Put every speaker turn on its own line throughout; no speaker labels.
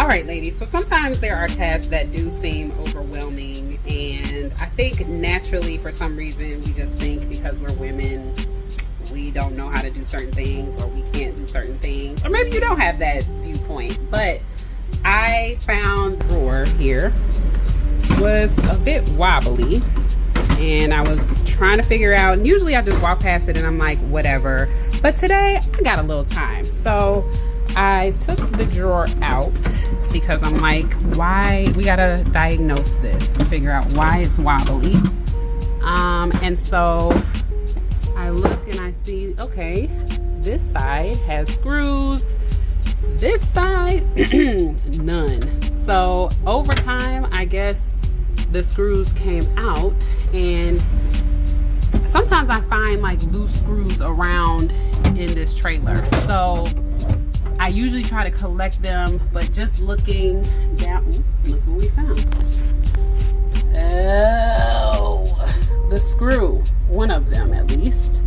right, ladies, so sometimes there are tasks that do seem overwhelming, and I think naturally for some reason we just think because we're women we don't know how to do certain things, or we can't do certain things, or maybe you don't have that viewpoint. But I found drawer here was a bit wobbly, and I was trying to figure out, and usually I just walk past it and I'm like whatever, but today I got a little time, so I took the drawer out because I'm like, why, we gotta diagnose this and figure out why it's wobbly. And so I look and I see, okay, this side has screws, this side none. So over time, I guess the screws came out, and sometimes I find like loose screws around in this trailer, so I usually try to collect them, but just looking down, ooh, look what we found. Oh, the screw, one of them at least.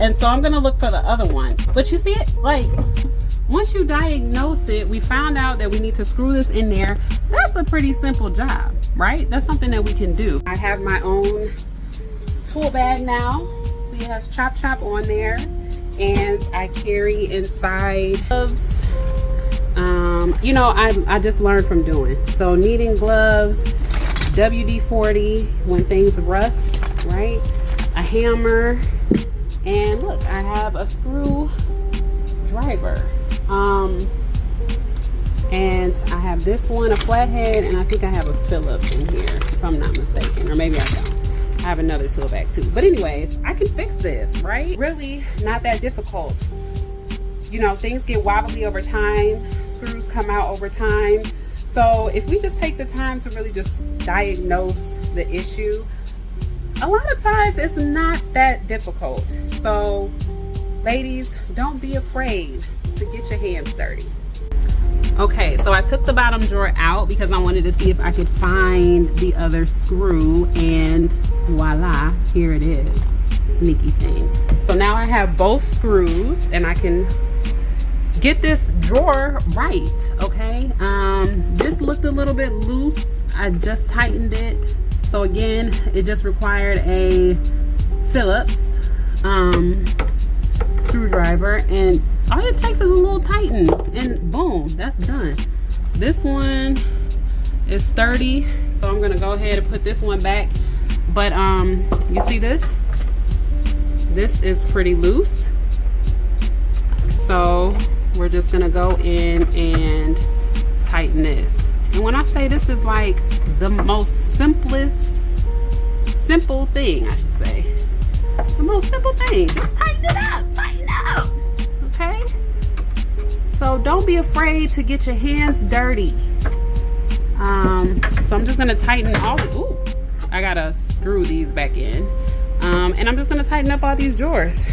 And so I'm gonna look for the other one. But you see it, like, once you diagnose it, we found out that we need to screw this in there. That's a pretty simple job, right? That's something that we can do. I have my own tool bag now. See, it has Chop Chop on there. And I carry inside gloves. You know, I just learned from doing. So needing gloves, WD-40 when things rust, right? A hammer, and look, I have a screw driver. And I have this one, a flathead, and I think I have a Phillips in here, if I'm not mistaken, or maybe I don't. I have another tool bag too. But anyways, I can fix this, right? Really not that difficult. You know, things get wobbly over time, screws come out over time. So if we just take the time to really just diagnose the issue, a lot of times it's not that difficult. So ladies, don't be afraid to get your hands dirty. Okay, so I took the bottom drawer out because I wanted to see if I could find the other screw, and voila, here it is. Sneaky thing. So now I have both screws and I can get this drawer right, okay? This looked a little bit loose. I just tightened it. So again, it just required a Phillips screwdriver, and all it takes is a little tighten, and boom, that's done. This one is sturdy, so I'm gonna go ahead and put this one back. But you see this? This is pretty loose. So we're just gonna go in and tighten this. And when I say this is like the most simple thing, I should say. The most simple thing, just tighten it up, okay? So don't be afraid to get your hands dirty. So I'm just gonna tighten all the, ooh, I gotta screw these back in. And I'm just gonna tighten up all these drawers.